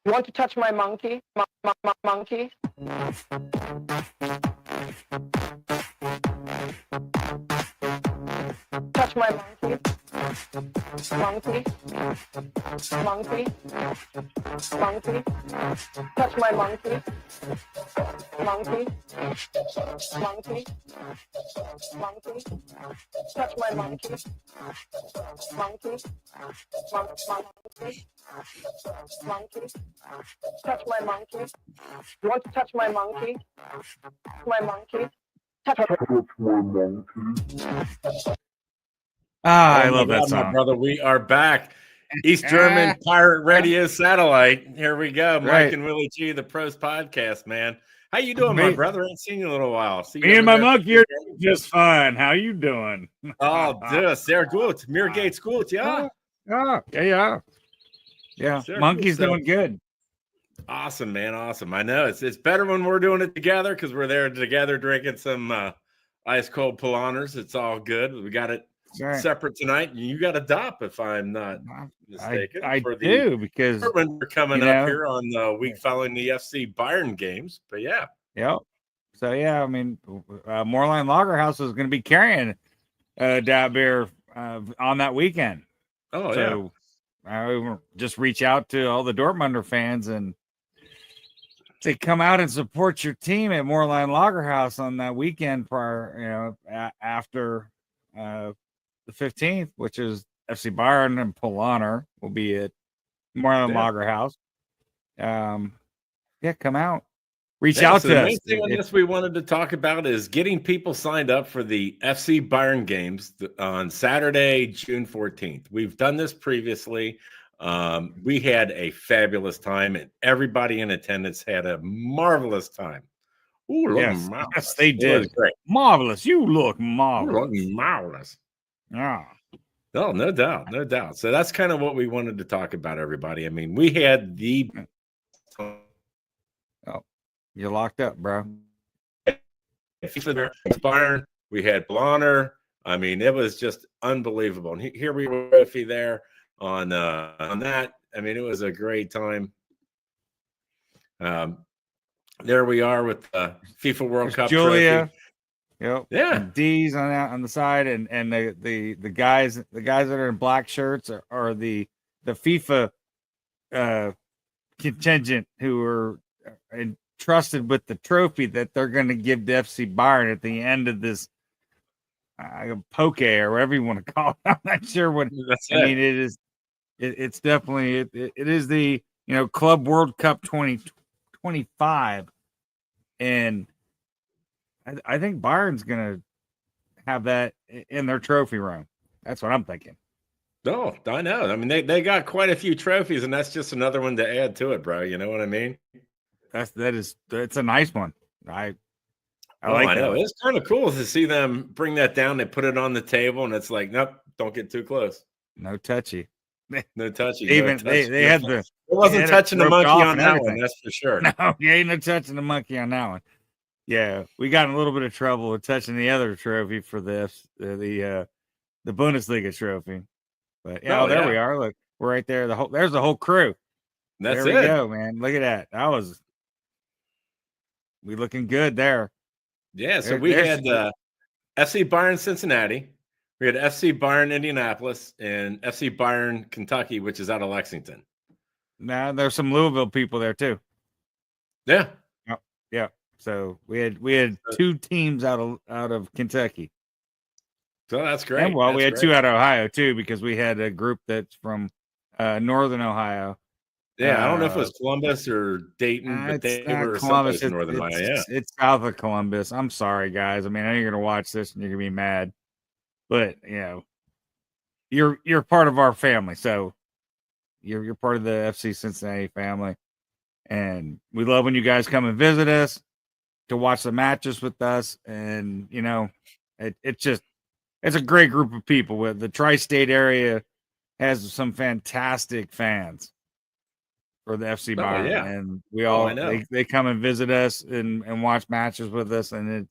You want to touch my monkey? Monkey? Touch my monkey? Monkey? Monkey? Monkey? Touch my monkey? Monkey? Monkey? Monkey? Touch my monkey? Monkey? Monkey? Monkey? Touch my monkey? You want to touch my monkey? My monkey? Touch my monkey? I love that my song. brother. We are back. East German Pirate Radio Satellite. Here we go. Mike and Willie G, the Pros Podcast, man. How you doing, my brother? I ain't seen you in a little while. Me and my monkey are just fine. How you doing? Oh, sehr gut. Mir geht's gut, yeah? Yeah. Monkey's doing good. Awesome, man. Awesome. I know it's better when we're doing it together because we're there together drinking some ice cold Polaners. It's all good. We got it separate tonight. You got a DOP, if I'm not mistaken. I do, because we're coming up here on the week following the FC Bayern games. But yeah. Yep. So I mean, Moorline Lager House is going to be carrying DOP beer on that weekend. Oh, so, I just reach out to all the Dortmunder fans and say, come out and support your team at Moorline Lager House on that weekend prior, after the 15th, which is FC Bayern and Polaner will be at Moorline Lager House. Come out. Reach out to us. The main thing on this we wanted to talk about is getting people signed up for the FC Bayern games on Saturday, June 14th. We've done this previously. We had a fabulous time, and everybody in attendance had a marvelous time. Ooh, yes, they did. Great. Marvelous. You look marvelous. Marvelous. Yeah. Oh, no doubt. No doubt. So that's kind of what we wanted to talk about, everybody. I mean, we had the... You're locked up, bro. Bayern, we had Blonner. I mean, it was just unbelievable. And here we were with you there on that. I mean, it was a great time. There we are with the FIFA World Cup Julia. Trophy. Yeah. And D's on the side, and the guys that are in black shirts are the FIFA contingent who are entrusted with the trophy that they're going to give to FC Bayern at the end of this poke or whatever you want to call it. I'm not sure what I mean. It is. It's definitely it is the Club World Cup 2025, and I think Bayern's going to have that in their trophy room. That's what I'm thinking. No, I know. I mean, they got quite a few trophies, and that's just another one to add to it, bro. You know what I mean? It's a nice one. I know. It's kind of cool to see them bring that down. They put it on the table, and it's like, nope, don't get too close. No touchy. No touchy. Even they had the. It wasn't touching the monkey on that one. That's for sure. No, you ain't no touching the monkey on that one. Yeah, we got in a little bit of trouble with touching the other trophy for the Bundesliga trophy. But we are. Look, we're right there. There's the whole crew. There we go, man. Look at that. We looking good there. Yeah, so we had FC Bayern Cincinnati, we had FC Bayern Indianapolis, and FC Bayern Kentucky, which is out of Lexington. Now there's some Louisville people there too. Yeah. Yeah. So we had two teams out of Kentucky. So that's great. And we had two out of Ohio too, because we had a group that's from Northern Ohio. Yeah, I don't know if it was Columbus or Dayton, but they were Columbus. Northern Ohio. Yeah, it's south of Columbus. I'm sorry, guys. I mean, I know you're gonna watch this and you're gonna be mad, but you're part of our family, so you're part of the FC Cincinnati family, and we love when you guys come and visit us to watch the matches with us, and it's a great group of people. With the tri-state area has some fantastic fans for the FC Bayern, and we all they come and visit us and watch matches with us, and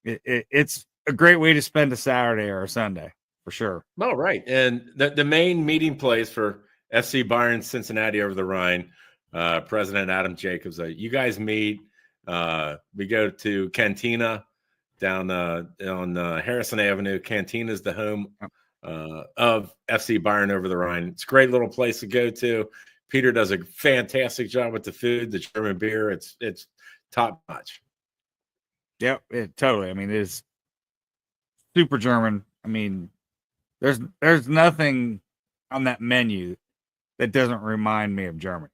it's a great way to spend a Saturday or a Sunday for sure. Oh, right. And the main meeting place for FC Bayern Cincinnati over the Rhine. President Adam Jacobs. You guys meet. We go to Cantina down on Harrison Avenue. Cantina is the home of FC Bayern over the Rhine. It's a great little place to go to. Peter does a fantastic job with the food, the German beer. It's top notch. Yep, totally. I mean, it is super German. I mean, there's nothing on that menu that doesn't remind me of Germany.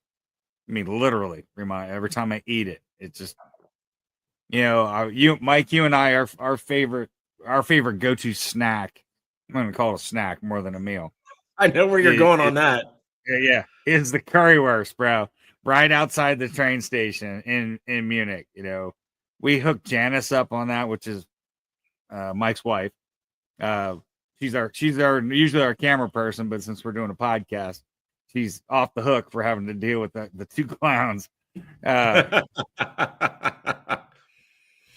I mean, literally remind every time I eat it. It's just, Mike, you and I, our favorite go-to snack. I'm going to call it a snack more than a meal. I know where you're going on that. Yeah, it's the currywurst, bro. Right outside the train station in Munich. We hooked Janice up on that, which is Mike's wife. She's usually our camera person, but since we're doing a podcast, she's off the hook for having to deal with the two clowns.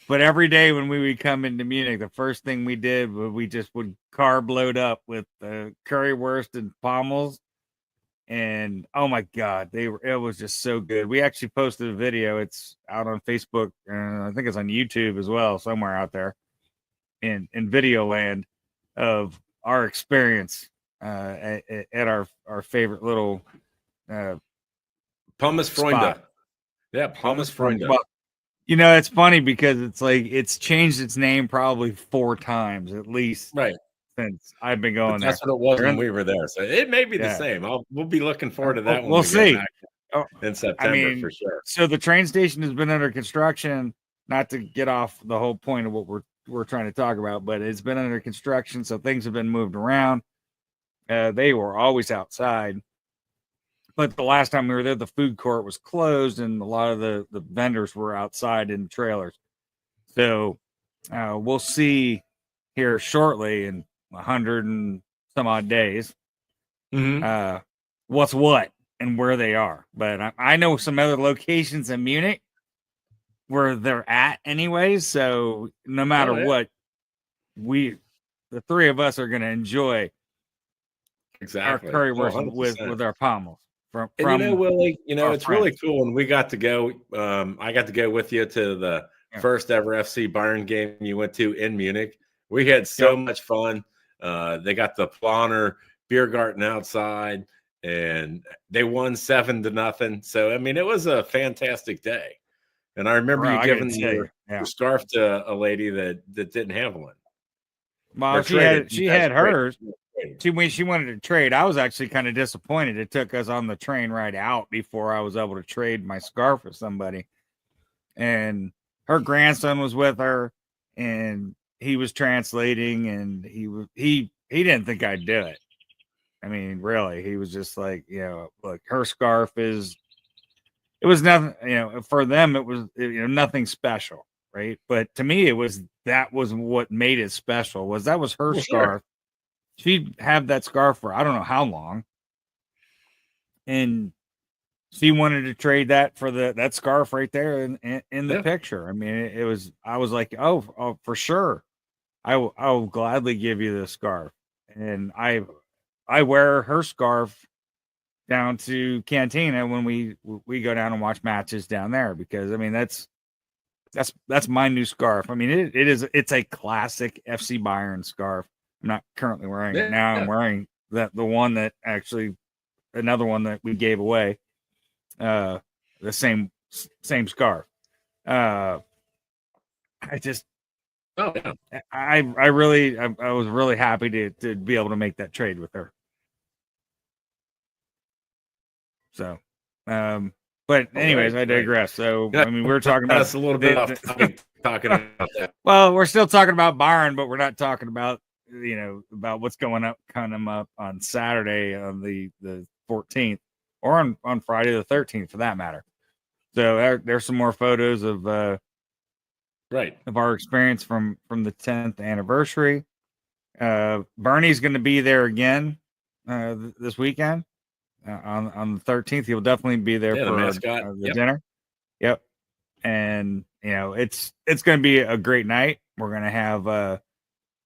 But every day when we would come into Munich, the first thing we did was we just would carb load up with currywurst and pommels. And oh my God, it was just so good. We actually posted a video. It's out on Facebook. I think it's on YouTube as well, somewhere out there in video land, of our experience at our favorite little Pommes Freunde. Yeah, Pommes Freunde. Well, it's funny because it's like it's changed its name probably 4 times at least, right, since I've been going there. That's what it was when we were there, so it may be the same. We'll be looking forward to that. We'll see in September for sure. So the train station has been under construction. Not to get off the whole point of what we're trying to talk about, but it's been under construction, so things have been moved around. They were always outside, but the last time we were there, the food court was closed, and a lot of the vendors were outside in trailers. So we'll see here shortly in 100 and some odd days what's what and where they are. But I know some other locations in Munich where they're at anyways, so no matter what, the 3 of us are going to enjoy exactly our currywurst with our pommels. From Willie, it's friends. Really cool when we got to go. I got to go with you to the first ever FC Bayern game you went to in Munich. We had so much fun. They got the Planer beer garden outside, and they won 7-0. So I mean, it was a fantastic day. And I remember you giving your scarf to a lady that didn't have one. Well, she had hers. She wanted to trade. I was actually kind of disappointed. It took us on the train ride out before I was able to trade my scarf with somebody. And her grandson was with her, and he was translating, and he didn't think I'd do it. I mean, really, he was just like, look, her scarf it was nothing, for them, it was, nothing special. Right. But to me, that was what made it special, that was her scarf. She'd have that scarf for I don't know how long. And she wanted to trade that for that scarf right there in the picture. I mean, I was like, oh, for sure. I will gladly give you this scarf. And I wear her scarf down to Cantina when we go down and watch matches down there, because I mean that's my new scarf. I mean it's a classic FC Bayern scarf. I'm not currently wearing it now. I'm wearing the one that actually another one that we gave away. The same scarf. I was really happy to be able to make that trade with her. So, but anyways, I digress. So, I mean, we're talking about us a little bit off topic, talking about that. Well, we're still talking about Bayern, but we're not talking about, about what's coming up on Saturday on the 14th, or on Friday the 13th for that matter. So there's some more photos of our experience from the 10th anniversary. Bernie's going to be there again this weekend. On the 13th, he'll definitely be there for the dinner. Yep. And it's going to be a great night. We're going to have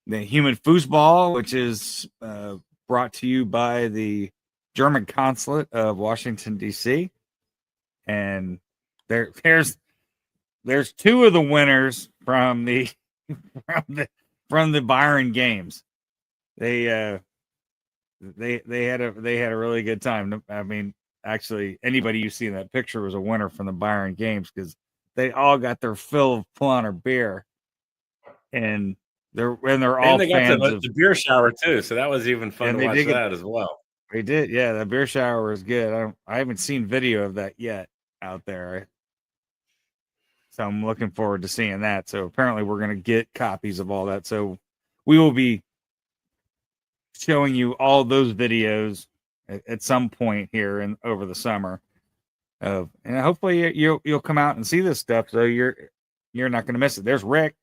the Human Foosball, which is brought to you by the German consulate of Washington D.C. And there's two of the winners from the from the Bayern games. They had a really good time. I mean, actually, anybody you see in that picture was a winner from the Bayern games because they all got their fill of Plunner beer, and they're all they got fans of the beer shower too, so that was even fun to watch that as well. They did, yeah. The beer shower was good. I haven't seen video of that yet out there, so I'm looking forward to seeing that. So apparently, we're gonna get copies of all that. So we will be showing you all those videos at some point here and over the summer. And hopefully you'll come out and see this stuff, so you're not going to miss it. There's Rick.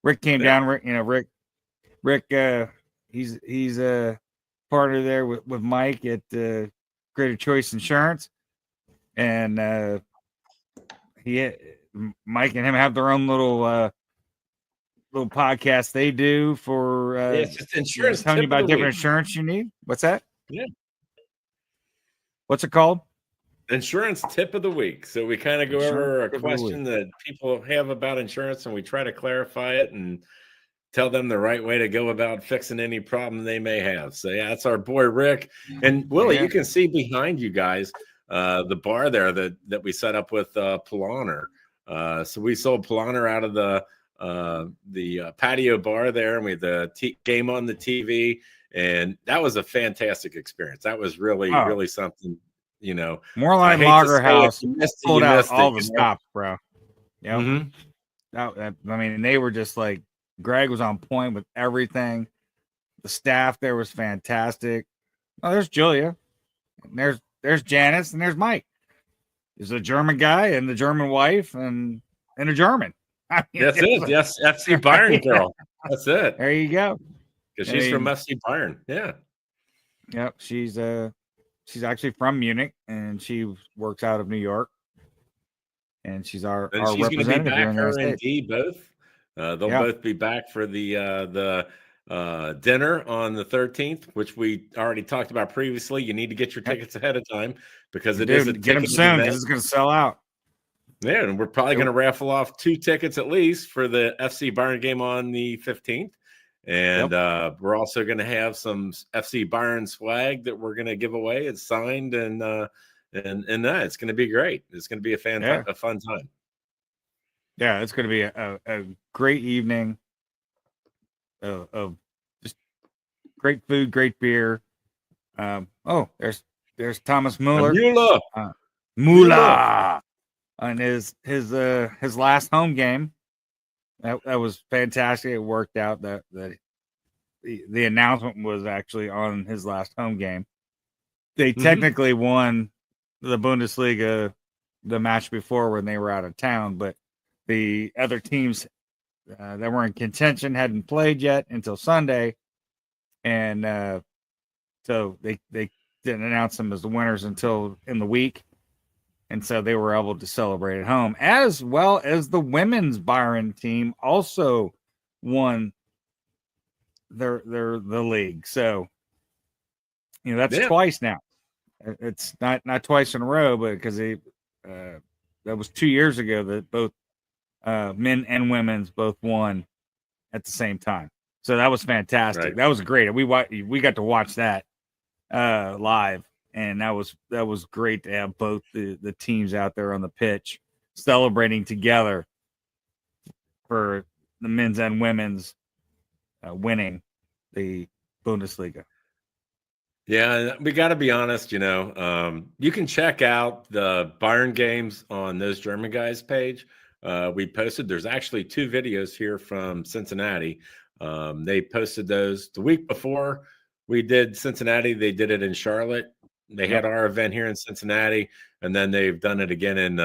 Rick came down. Rick. He's a partner there with Mike at Greater Choice Insurance, and Mike and him have their own little podcast they do for it's just insurance. Telling you about different insurance you need. What's that? Yeah. What's it called? Insurance tip of the week. So we kind of go over a question that people have about insurance, and we try to clarify it and tell them the right way to go about fixing any problem they may have. So yeah, that's our boy Rick. And Willie, you can see behind you guys the bar there that we set up with Polaner. So we sold Polaner out of the patio bar there, and we had the game on the TV, and that was a fantastic experience. That was really something, you know. Moreline Lager House pulled out all the stops, bro. Yeah. Mm-hmm. I mean, they were just like, Greg was on point with everything. The staff there was fantastic. Oh, there's Julia. And there's Janice, and there's Mike. There's a German guy and the German wife and a German. I mean, that's it. Yes, FC Bayern girl. That's it. There you go. Because she's from FC Bayern. Yeah. Yep. She's actually from Munich, and she works out of New York. And she's our representative here in the United States. Both. They'll both be back for the dinner on the 13th, which we already talked about previously. You need to get your tickets ahead of time because it is a get them soon because it's going to sell out. Yeah, and we're probably going to raffle off 2 tickets at least for the FC Bayern game on the 15th. And we're also going to have some FC Bayern swag that we're going to give away. It's signed, and it's going to be great. It's going to be a fun time. Yeah, it's going to be a great evening of just great food, great beer. There's Thomas Muller. Muller. On his last home game. That was fantastic. It worked out that the announcement was actually on his last home game. They technically won the Bundesliga the match before when they were out of town, but the other teams that were in contention hadn't played yet until Sunday, and so they didn't announce them as the winners until in the week. And so they were able to celebrate at home, as well as the women's Bayern team also won the league. So, that's twice now. It's not twice in a row, but because that was 2 years ago that both men and women's both won at the same time. So that was fantastic. Right. That was great. We got to watch that live. And that was great to have both the teams out there on the pitch celebrating together for the men's and women's winning the Bundesliga. Yeah, we got to be honest, you can check out the Bayern games on those German guys page. We posted, there's actually 2 videos here from Cincinnati. They posted those the week before we did Cincinnati. They did it in Charlotte. They had our event here in Cincinnati, and then they've done it again in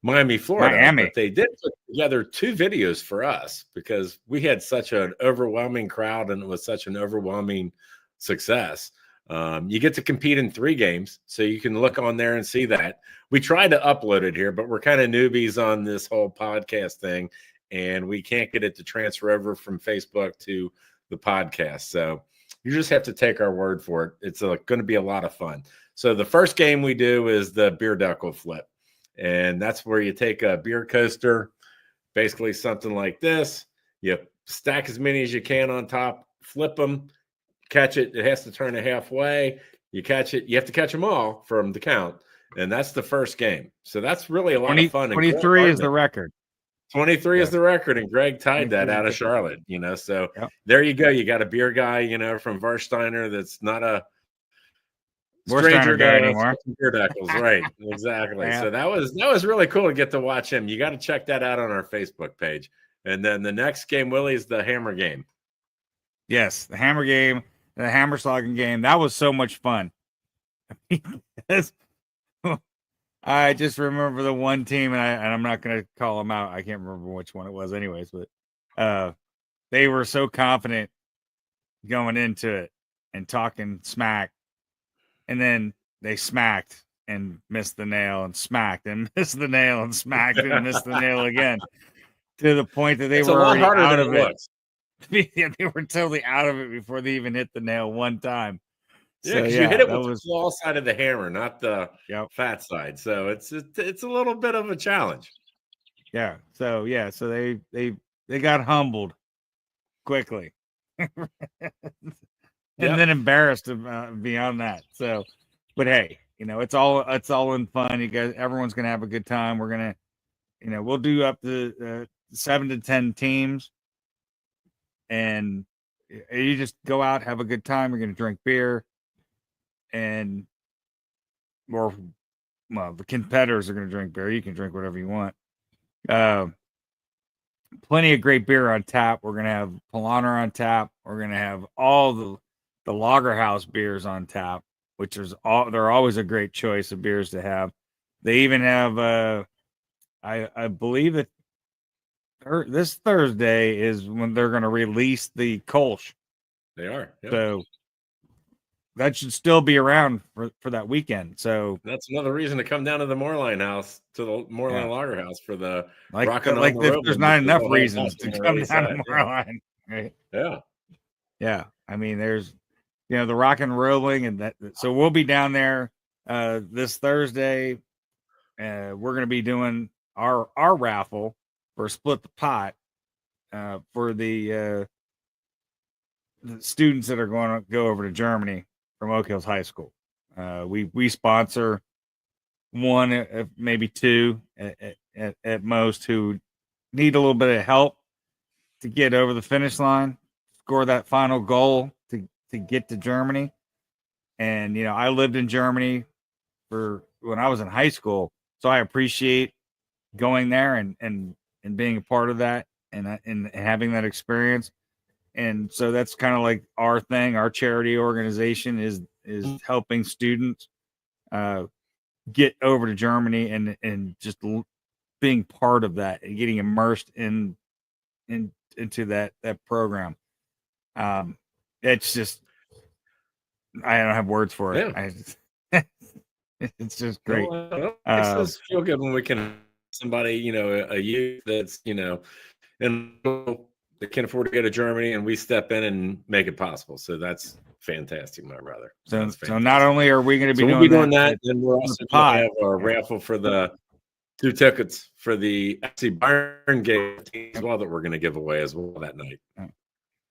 Miami, Florida. But they did put together 2 videos for us because we had such an overwhelming crowd and it was such an overwhelming success. You get to compete in 3 games, so you can look on there and see that. We tried to upload it here, but we're kind of newbies on this whole podcast thing, and we can't get it to transfer over from Facebook to the podcast. So You just have to take our word for it. It's going to be a lot of fun. So the first game we do is the beer deckle flip. And that's where you take a beer coaster, basically something like this. You stack as many as you can on top, flip them, catch it. It has to turn it halfway. You catch it. You have to catch them all from the count. And that's the first game. So that's really a lot of fun. 23 is the record. 23 is the record. And Greg tied that out of Charlotte, So there you go. You got a beer guy, from Warsteiner that's not a stranger guy anymore. Beer deckles, right? Exactly. Yeah. So that was really cool to get to watch him. You got to check that out on our Facebook page. And then the next game, Willie, is the hammer game. Yes, the hammer game, the hammer slogging game. That was so much fun. I just remember the one team, and I'm not going to call them out. I can't remember which one it was, anyways. But they were so confident going into it and talking smack, and then they smacked and missed the nail, and smacked and missed the nail, and smacked and missed the nail again, to the point that they were already out of it. They were totally out of it before they even hit the nail one time. Yeah, because you hit it with the small side of the hammer, not the fat side. So it's a little bit of a challenge. Yeah. So they got humbled quickly, and then embarrassed beyond that. So, but hey, it's all in fun. You guys, everyone's gonna have a good time. We're gonna, we'll do up to 7 to 10 teams, and you just go out, have a good time. You're gonna drink beer. And the competitors are going to drink beer. You can drink whatever you want. Plenty of great beer on tap. We're going to have Polaner on tap. We're going to have all the Lager House beers on tap, which they're always a great choice of beers to have. They even have, I believe that this Thursday is when they're going to release the Kolsch. They are. Yep. So that should still be around for that weekend. So that's another reason to come down to the Moorline House, to the Moorline Lager House for the there's not enough reasons to come down to Moorline. Right? Yeah. Yeah. I mean, there's, the rock and rolling, and that. So we'll be down there this Thursday. We're going to be doing our raffle for Split the Pot for the students that are going to go over to Germany from Oak Hills High School. We sponsor one, maybe two at most, who need a little bit of help to get over the finish line, score that final goal to get to Germany. And, I lived in Germany when I was in high school, so I appreciate going there and being a part of that and having that experience. And so that's kind of like our thing. Our charity organization is helping students get over to Germany and just being part of that and getting immersed into that program. It's just, I don't have words for it. Yeah. It's just great. It makes us feel good when we can somebody, a youth that's, and they can afford to go to Germany, and we step in and make it possible. So that's fantastic, my brother. So not only are we going to be doing that, then we're also going to have a raffle for the 2 tickets for the FC Bayern game as well that we're going to give away as well that night.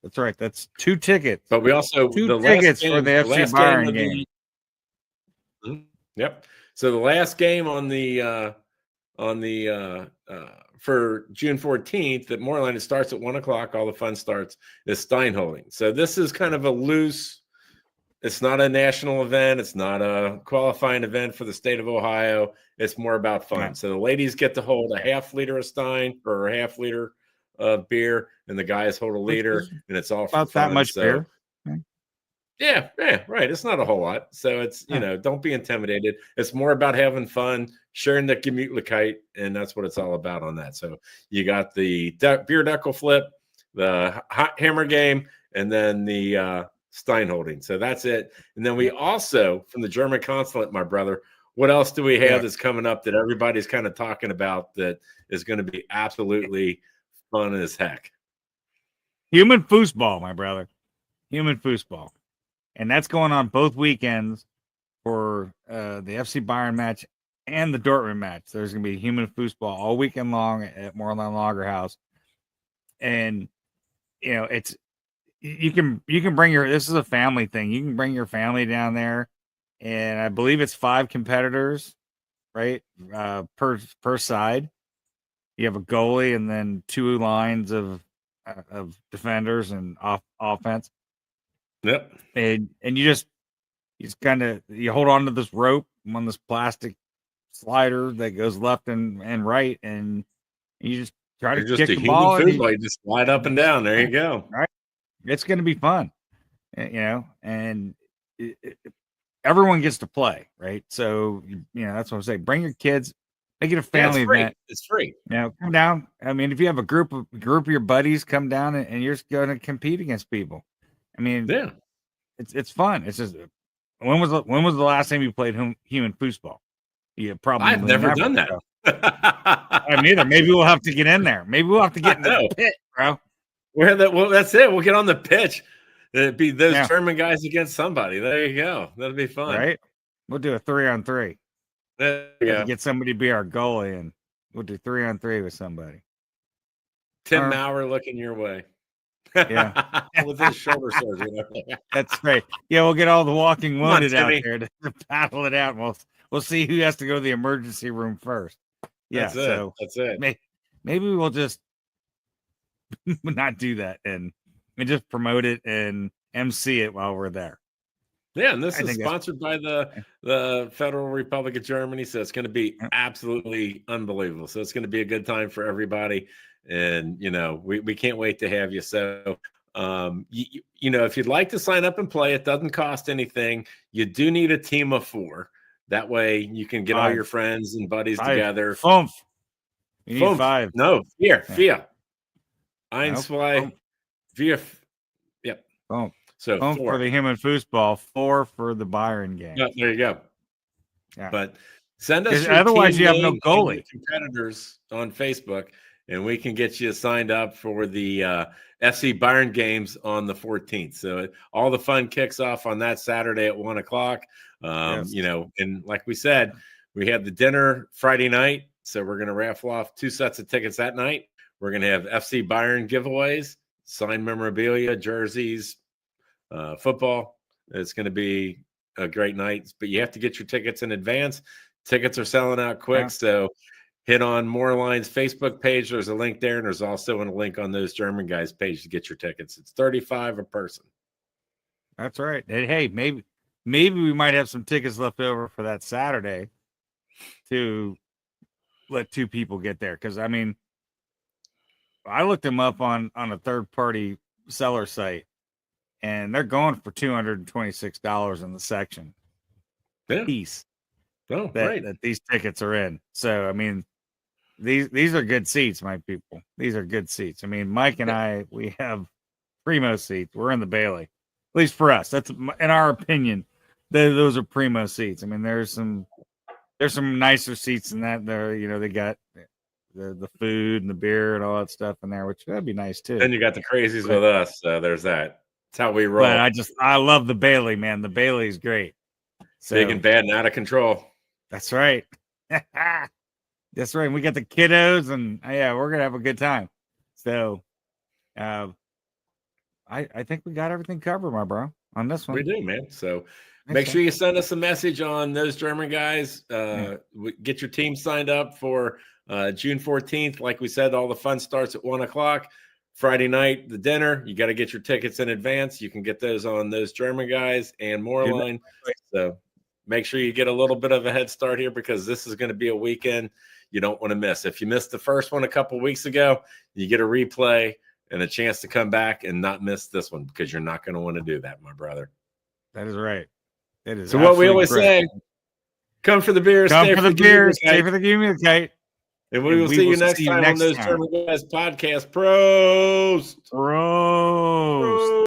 That's right. That's 2 tickets. But we also 2 tickets for the FC Bayern game. Yep. So the last game on the for June 14th at Moorline, it starts at 1:00. All the fun starts is Steinholding. So this is kind of a loose. It's not a national event. It's not a qualifying event for the state of Ohio. It's more about fun. Yeah. So the ladies get to hold a half liter of Stein or a half liter of beer, and the guys hold a liter, and it's all about that much beer. Yeah, right. It's not a whole lot. So it's, don't be intimidated. It's more about having fun, sharing the Gemütlichkeit, and that's what it's all about on that. So you got the beer deckle flip, the hot hammer game, and then the Steinholding. So that's it. And then we also, from the German consulate, my brother, what else do we have that's coming up that everybody's kind of talking about that is going to be absolutely fun as heck? Human foosball, my brother. Human foosball. and that's going on both weekends for the FC Bayern match and the Dortmund match. There's going to be human foosball all weekend long at Moreland Lager House, and it's you can bring this is a family thing. You can bring your family down there, and I believe it's 5 competitors, right? Per side. You have a goalie and then 2 lines of defenders and offense. Yep. And you just kind of hold on to this rope on this plastic slider that goes left and right, and you just try to kick the ball. And you just slide up and down. There you go. Right. It's going to be fun, and everyone gets to play, right? So that's what I'm saying. Bring your kids. Make it a family event. It's free. Come down. I mean, if you have a group of your buddies, come down and you're just going to compete against people. I mean, yeah, it's fun. It's just when was the last time you played human foosball? Yeah, probably. I've never done that. I haven't either. Maybe we'll have to get in there. Maybe we'll have to get in the pit, bro. Well, that's it. We'll get on the pitch. It'd be those German guys against somebody. There you go. That'll be fun. Right? We'll do a 3-on-3. There you go. Get somebody to be our goalie, and we'll do 3-on-3 with somebody. Tim Maurer looking your way. Yeah. With his shoulder surgery. That's great. Yeah, we'll get all the walking wounded out there to battle it out. And we'll see who has to go to the emergency room first. Yeah, that's it. Maybe we'll just not do that and just promote it and MC it while we're there. Yeah, and this is sponsored by the Federal Republic of Germany, so it's going to be absolutely unbelievable. So it's going to be a good time for everybody, and we can't wait to have you. So if you'd like to sign up and play, it doesn't cost anything. You do need a team of 4. That way you can get all your friends and buddies together. You need 5. No, 4. 1, 2, 4. Yep. Boom. So 4 for the human foosball, 4 for the Bayern game. Yeah, there you go. Yeah. But send us otherwise you have no goalie competitors on Facebook, and we can get you signed up for the FC Bayern games on the 14th. So all the fun kicks off on that Saturday at 1:00. And like we said, we have the dinner Friday night. So we're going to raffle off 2 sets of tickets that night. We're going to have FC Bayern giveaways, signed memorabilia, jerseys, football. It's going to be a great night, but you have to get your tickets in advance. Tickets are selling out quick. So hit on Moorline's Facebook page. There's a link there, and there's also a link on those German guys page to get your tickets. It's $35 a person. That's right. And hey, maybe we might have some tickets left over for that Saturday to let 2 people get there. Because I mean, I looked them up on a third-party seller site, and they're going for $226 in the section piece. Oh, right. That these tickets are in. So I mean, these are good seats, my people. These are good seats. I mean, Mike and I, we have primo seats. We're in the Bailey, at least for us. That's in our opinion. Those are primo seats. I mean, there's some nicer seats than that. There, they got the food and the beer and all that stuff in there, which that'd be nice too. And you got the crazies with us. So there's that. That's how we roll. But I love the Bailey, man. The Bailey's great. So, big and bad and out of control. That's right. That's right. We got the kiddos, and we're gonna have a good time. So, I think we got everything covered, my bro, on this one. We do, man. So make sure you send us a message on those German guys. Get your team signed up for June 14th. Like we said, all the fun starts at 1:00. Friday night, the dinner. You got to get your tickets in advance. You can get those on those German guys and Moorline. So make sure you get a little bit of a head start here, because this is going to be a weekend you don't want to miss. If you missed the first one a couple weeks ago, you get a replay and a chance to come back and not miss this one, because you're not going to want to do that, my brother. That is right. It is. So what we always say, come for the beer, stay for the beer, stay for the communicate. And we will see you next time on those German Guys podcast. Pros.